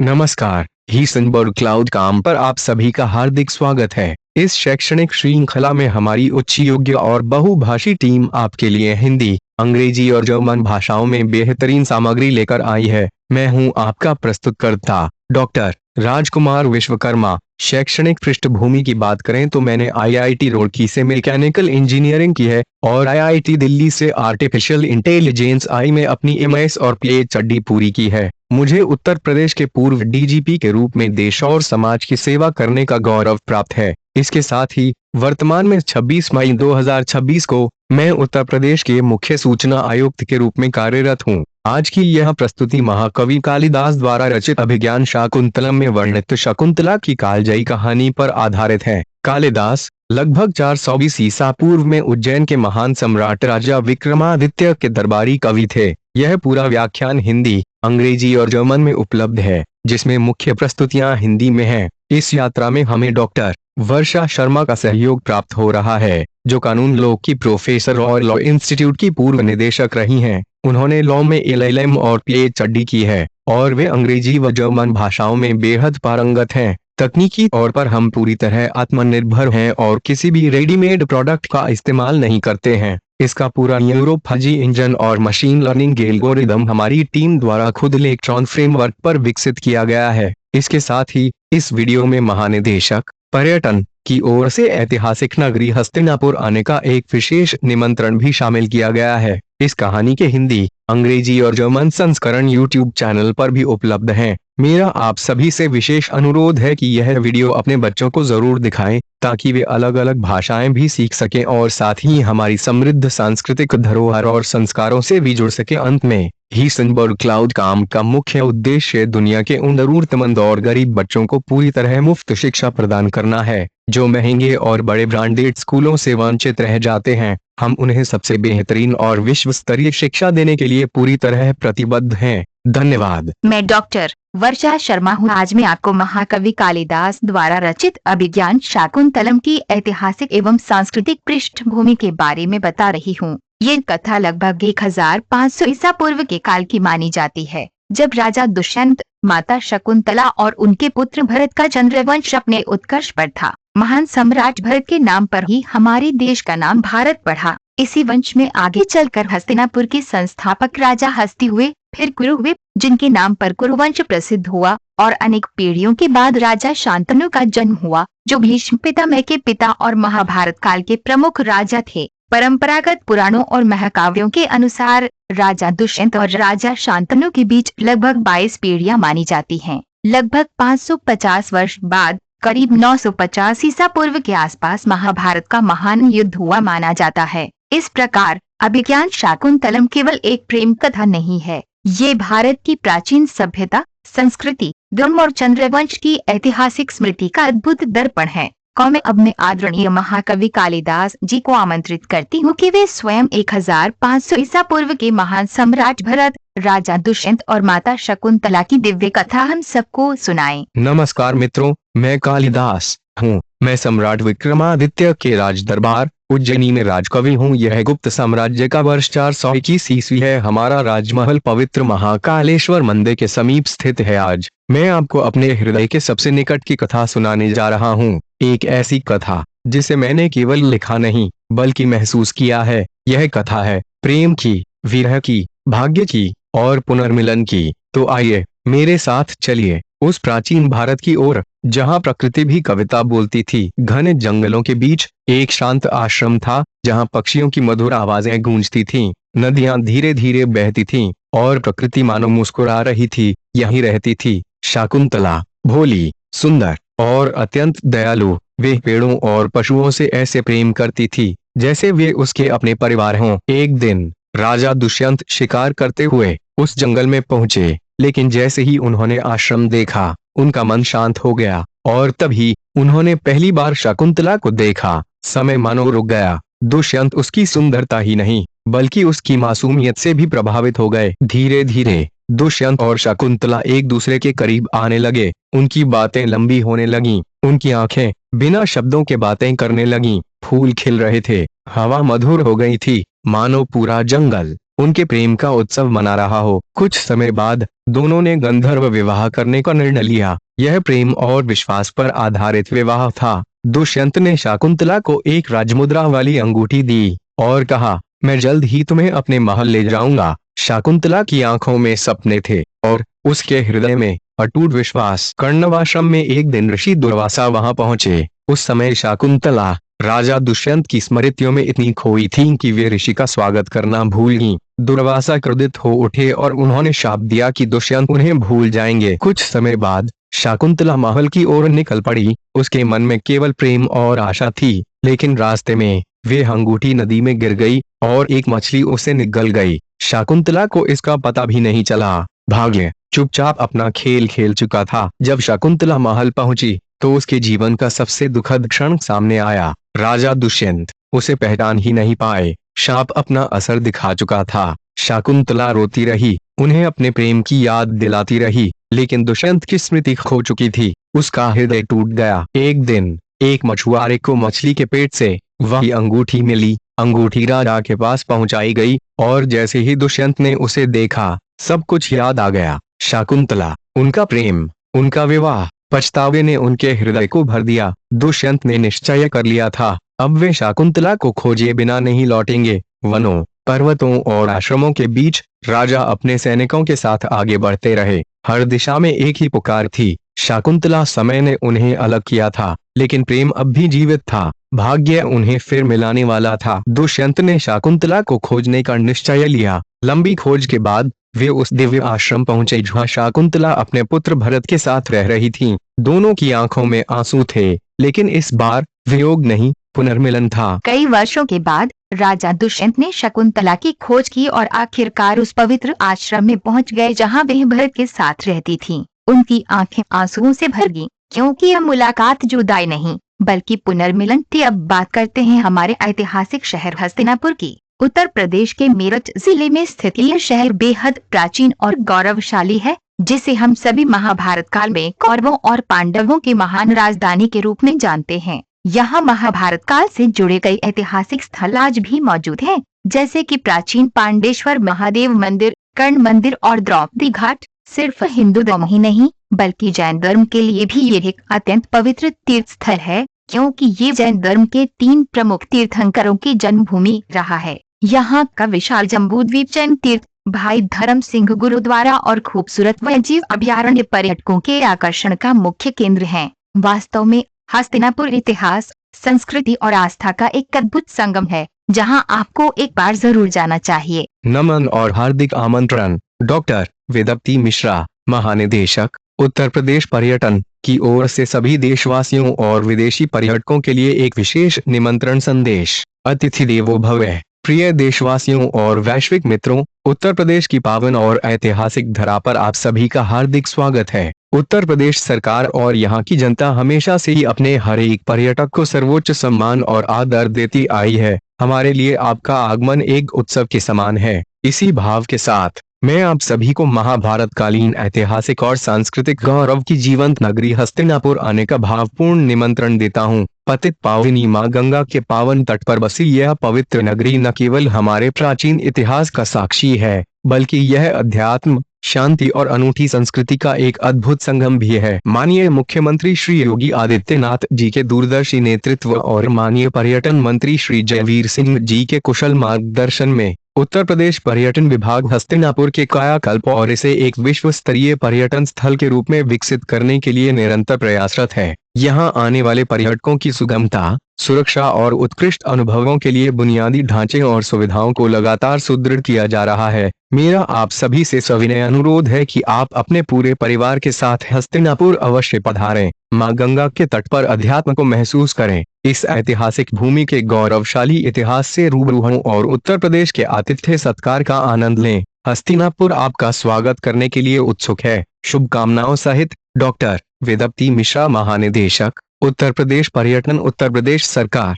नमस्कार। हिसनबर्ग क्लाउड काम पर आप सभी का हार्दिक स्वागत है। इस शैक्षणिक श्रृंखला में हमारी उच्च योग्य और बहुभाषी टीम आपके लिए हिंदी, अंग्रेजी और जर्मन भाषाओं में बेहतरीन सामग्री लेकर आई है। मैं हूं आपका प्रस्तुतकर्ता डॉक्टर राजकुमार विश्वकर्मा। शैक्षणिक पृष्ठभूमि की बात करें तो मैंने आईआईटी रुड़की से मैकेनिकल इंजीनियरिंग की है और आईआईटी दिल्ली से आर्टिफिशियल इंटेलिजेंस आई में अपनी एमएस और पीएचडी पूरी की है। मुझे उत्तर प्रदेश के पूर्व डीजीपी के रूप में देश और समाज की सेवा करने का गौरव प्राप्त है। इसके साथ ही वर्तमान में 26 मई 2026 को मैं उत्तर प्रदेश के मुख्य सूचना आयुक्त के रूप में कार्यरत हूँ। आज की यह प्रस्तुति महाकवि कालिदास द्वारा रचित अभिज्ञान शाकुंतलम में वर्णित शकुंतला की कालजयी कहानी पर आधारित है। कालिदास लगभग 420 ईसा पूर्व में उज्जैन के महान सम्राट राजा विक्रमादित्य के दरबारी कवि थे। यह पूरा व्याख्यान हिंदी, अंग्रेजी और जर्मन में उपलब्ध है, जिसमें मुख्य प्रस्तुतियां हिंदी में हैं। इस यात्रा में हमें डॉक्टर वर्षा शर्मा का सहयोग प्राप्त हो रहा है, जो कानून लॉ की प्रोफेसर और लॉ इंस्टीट्यूट की पूर्व निदेशक रही हैं। उन्होंने लॉ में एलएलएम और पीएचडी की है और वे अंग्रेजी व जर्मन भाषाओं में बेहद पारंगत हैं। तकनीकी तौर पर हम पूरी तरह आत्मनिर्भर हैं और किसी भी रेडीमेड प्रोडक्ट का इस्तेमाल नहीं करते हैं। इसका पूरा न्यूरो फजी इंजन और मशीन लर्निंग एल्गोरिदम हमारी टीम द्वारा खुद इलेक्ट्रॉन फ्रेमवर्क पर विकसित किया गया है। इसके साथ ही इस वीडियो में महानिदेशक पर्यटन की ओर से ऐतिहासिक नगरी हस्तिनापुर आने का एक विशेष निमंत्रण भी शामिल किया गया है। इस कहानी के हिंदी, अंग्रेजी और जर्मन संस्करण यूट्यूब चैनल पर भी उपलब्ध हैं। मेरा आप सभी से विशेष अनुरोध है कि यह वीडियो अपने बच्चों को जरूर दिखाएं, ताकि वे अलग अलग भाषाएं भी सीख सकें और साथ ही हमारी समृद्ध सांस्कृतिक धरोहर और संस्कारों से भी जुड़ सके। अंत में हिसनबर्ग क्लाउड काम का मुख्य उद्देश्य दुनिया के उन जरूरतमंद और गरीब बच्चों को पूरी तरह मुफ्त शिक्षा प्रदान करना है, जो महंगे और बड़े ब्रांडेड स्कूलों से वंचित रह जाते हैं। हम उन्हें सबसे बेहतरीन और विश्व स्तरीय शिक्षा देने के लिए पूरी तरह प्रतिबद्ध हैं। धन्यवाद। मैं डॉक्टर वर्षा शर्मा हूँ। आज मैं आपको महाकवि कालिदास द्वारा रचित अभिज्ञान शाकुंतलम की ऐतिहासिक एवं सांस्कृतिक पृष्ठभूमि के बारे में बता रही हूँ। ये कथा लगभग 1500 ईसा पूर्व के काल की मानी जाती है, जब राजा दुष्यंत, माता शकुंतला और उनके पुत्र भरत का चंद्रवंश अपने उत्कर्ष पर था। महान सम्राट भरत के नाम पर ही हमारे देश का नाम भारत पड़ा। इसी वंश में आगे चलकर हस्तिनापुर के संस्थापक राजा हस्ती हुए, फिर कुरु हुए, जिनके नाम पर कुरुवंश प्रसिद्ध हुआ, और अनेक पीढ़ियों के बाद राजा शांतनु का जन्म हुआ, जो भीष्म पितामह के पिता और महाभारत काल के प्रमुख राजा थे। परंपरागत पुराणों और महाकाव्यों के अनुसार राजा दुष्यंत और राजा शांतनु के बीच लगभग 22 पीढ़ियां मानी जाती हैं। लगभग 550 वर्ष बाद करीब 950 ईसा पूर्व के आसपास महाभारत का महान युद्ध हुआ माना जाता है। इस प्रकार अभिज्ञान शाकुंतलम केवल एक प्रेम कथा नहीं है, ये भारत की प्राचीन सभ्यता, संस्कृति, धर्म और चंद्रवंश की ऐतिहासिक स्मृति का अद्भुत दर्पण है। मैं अपने आदरणीय महाकवि कालिदास जी को आमंत्रित करती हूँ कि वे स्वयं 1500 ईसा पूर्व के महान सम्राट भरत, राजा दुष्यंत और माता शकुंतला की दिव्य कथा हम सबको सुनाएं। नमस्कार मित्रों, मैं कालिदास हूँ। मैं सम्राट विक्रमादित्य के राज दरबार उज्जैनी में राजकवि हूँ। यह गुप्त साम्राज्य का वर्ष 421 ईस्वी है। हमारा राजमहल पवित्र महाकालेश्वर मंदिर के समीप स्थित है। आज मैं आपको अपने हृदय के सबसे निकट की कथा सुनाने जा रहा हूँ। एक ऐसी कथा जिसे मैंने केवल लिखा नहीं बल्कि महसूस किया है। यह कथा है प्रेम की, विरह की, भाग्य की और पुनर्मिलन की। तो आइए मेरे साथ चलिए उस प्राचीन भारत की ओर, जहाँ प्रकृति भी कविता बोलती थी। घने जंगलों के बीच एक शांत आश्रम था, जहाँ पक्षियों की मधुर आवाजें गूंजती थीं, नदियां धीरे धीरे बहती थीं और प्रकृति मानो मुस्कुरा रही थी। यहीं रहती थी शाकुंतला, भोली, सुंदर और अत्यंत दयालु। वे पेड़ों और पशुओं से ऐसे प्रेम करती थी जैसे वे उसके अपने परिवार हों। एक दिन राजा दुष्यंत शिकार करते हुए उस जंगल में पहुंचे, लेकिन जैसे ही उन्होंने आश्रम देखा, उनका मन शांत हो गया और तभी उन्होंने पहली बार शकुंतला को देखा। समय मानो रुक गया। दुष्यंत उसकी सुंदरता ही नहीं बल्कि उसकी मासूमियत से भी प्रभावित हो गए। धीरे धीरे दुष्यंत और शकुंतला एक दूसरे के करीब आने लगे। उनकी बातें लंबी होने लगीं, उनकी आंखें बिना शब्दों के बातें करने लगीं। फूल खिल रहे थे, हवा मधुर हो गई थी, मानो पूरा जंगल उनके प्रेम का उत्सव मना रहा हो। कुछ समय बाद दोनों ने गंधर्व विवाह करने का निर्णय लिया। यह प्रेम और विश्वास पर आधारित विवाह था। दुष्यंत ने शकुंतला को एक राजमुद्रा वाली अंगूठी दी और कहा, मैं जल्द ही तुम्हें अपने महल ले जाऊंगा। शकुंतला की आंखों में सपने थे और उसके हृदय में अटूट विश्वास। कर्णवाश्रम में एक दिन ऋषि दुर्वासा वहां पहुंचे। उस समय शकुंतला राजा दुष्यंत की स्मृतियों में इतनी खोई थी कि वे ऋषि का स्वागत करना भूल गईं। दुर्वासा क्रोधित हो उठे और उन्होंने शाप दिया कि दुष्यंत उन्हें भूल जाएंगे। कुछ समय बाद शकुंतला महल की ओर निकल पड़ी। उसके मन में केवल प्रेम और आशा थी, लेकिन रास्ते में वे अंगूठी नदी में गिर गई और एक मछली उसे निगल गई। शकुंतला को इसका पता भी नहीं चला। भाग्य चुपचाप अपना खेल खेल चुका था। जब शकुंतला महल पहुंची तो उसके जीवन का सबसे दुखद क्षण सामने आया। राजा दुष्यंत उसे पहचान ही नहीं पाए। शाप अपना असर दिखा चुका था। शकुंतला रोती रही, उन्हें अपने प्रेम की याद दिलाती रही, लेकिन दुष्यंत की स्मृति खो चुकी थी। उसका हृदय टूट गया। एक दिन एक मछुआरे को मछली के पेट से वही अंगूठी मिली। अंगूठी राजा के पास पहुंचाई गई और जैसे ही दुष्यंत ने उसे देखा, सब कुछ याद आ गया। शकुंतला, उनका प्रेम, उनका विवाह, पछतावे ने उनके हृदय को भर दिया। दुष्यंत ने निश्चय कर लिया था, अब वे शकुंतला को खोजे बिना नहीं लौटेंगे। वनों, पर्वतों और आश्रमों के बीच राजा अपने सैनिकों के साथ आगे बढ़ते रहे। हर दिशा में एक ही पुकार थी। शकुंतला समय ने उन्हें अलग किया था, लेकिन प्रेम अब भी जीवित था। भाग्य उन्हें फिर मिलाने वाला था। दुष्यंत ने शकुंतला को खोजने का निश्चय लिया। लंबी खोज के बाद वे उस दिव्य आश्रम पहुंचे जहां शकुंतला अपने पुत्र भरत के साथ रह रही थीं। दोनों की आंखों में आंसू थे, लेकिन इस बार वियोग नहीं, पुनर्मिलन था। कई वर्षों के बाद राजा दुष्यंत ने शकुंतला की खोज की और आखिरकार उस पवित्र आश्रम में पहुंच गए जहां वह भरत के साथ रहती थीं। उनकी आंखें आंसुओं से भर गईं, क्योंकि यह मुलाकात जुदाई नहीं बल्कि पुनर्मिलन थी। अब बात करते हैं हमारे ऐतिहासिक शहर हस्तिनापुर की। उत्तर प्रदेश के मेरठ जिले में स्थित यह शहर बेहद प्राचीन और गौरवशाली है, जिसे हम सभी महाभारत काल में कौरवों और पांडवों की महान राजधानी के रूप में जानते हैं। यहाँ महाभारत काल से जुड़े कई ऐतिहासिक स्थल आज भी मौजूद हैं, जैसे कि प्राचीन पांडेश्वर महादेव मंदिर, कर्ण मंदिर और द्रौपदी घाट। सिर्फ हिंदू धर्म ही नहीं बल्कि जैन धर्म के लिए भी ये एक अत्यंत पवित्र तीर्थ स्थल है, क्योंकि ये जैन धर्म के 3 प्रमुख तीर्थंकरों की जन्मभूमि रहा है। यहाँ का विशाल जम्बूद्वीप जैन तीर्थ, भाई धर्म सिंह गुरुद्वारा और खूबसूरत वन्यजीव अभयारण्य पर्यटकों के आकर्षण का मुख्य केंद्र हैं। वास्तव में हस्तिनापुर इतिहास, संस्कृति और आस्था का एक अद्भुत संगम है, जहाँ आपको एक बार जरूर जाना चाहिए। नमन और हार्दिक आमंत्रण। डॉक्टर वेदप्ती मिश्रा, महानिदेशक, उत्तर प्रदेश पर्यटन की ओर से सभी देशवासियों और विदेशी पर्यटकों के लिए एक विशेष निमंत्रण संदेश। अतिथि देवो भव। प्रिय देशवासियों और वैश्विक मित्रों, उत्तर प्रदेश की पावन और ऐतिहासिक धरा पर आप सभी का हार्दिक स्वागत है। उत्तर प्रदेश सरकार और यहाँ की जनता हमेशा से ही अपने हर एक पर्यटक को सर्वोच्च सम्मान और आदर देती आई है। हमारे लिए आपका आगमन एक उत्सव के समान है। इसी भाव के साथ मैं आप सभी को महाभारत कालीन ऐतिहासिक और सांस्कृतिक गौरव की जीवंत नगरी हस्तिनापुर आने का भावपूर्ण निमंत्रण देता हूँ। पतित पावनी मां गंगा के पावन तट पर बसी यह पवित्र नगरी न केवल हमारे प्राचीन इतिहास का साक्षी है, बल्कि यह अध्यात्म, शांति और अनूठी संस्कृति का एक अद्भुत संगम भी है। माननीय मुख्यमंत्री श्री योगी आदित्यनाथ जी के दूरदर्शी नेतृत्व और माननीय पर्यटन मंत्री श्री जयवीर सिंह जी के कुशल मार्गदर्शन में उत्तर प्रदेश पर्यटन विभाग हस्तिनापुर के कायाकल्प और इसे एक विश्व स्तरीय पर्यटन स्थल के रूप में विकसित करने के लिए निरंतर प्रयासरत है। यहाँ आने वाले पर्यटकों की सुगमता, सुरक्षा और उत्कृष्ट अनुभवों के लिए बुनियादी ढांचे और सुविधाओं को लगातार सुदृढ़ किया जा रहा है। मेरा आप सभी से सविनय अनुरोध है कि आप अपने पूरे परिवार के साथ हस्तिनापुर अवश्य पधारें। मां गंगा के तट पर अध्यात्म को महसूस करें, इस ऐतिहासिक भूमि के गौरवशाली इतिहास से रूबरू हों और उत्तर प्रदेश के आतिथ्य सत्कार का आनंद लें। हस्तिनापुर आपका स्वागत करने के लिए उत्सुक है। शुभकामनाओं सहित डॉक्टर वेदप्ती मिश्रा, महानिदेशक, उत्तर प्रदेश पर्यटन, उत्तर प्रदेश सरकार।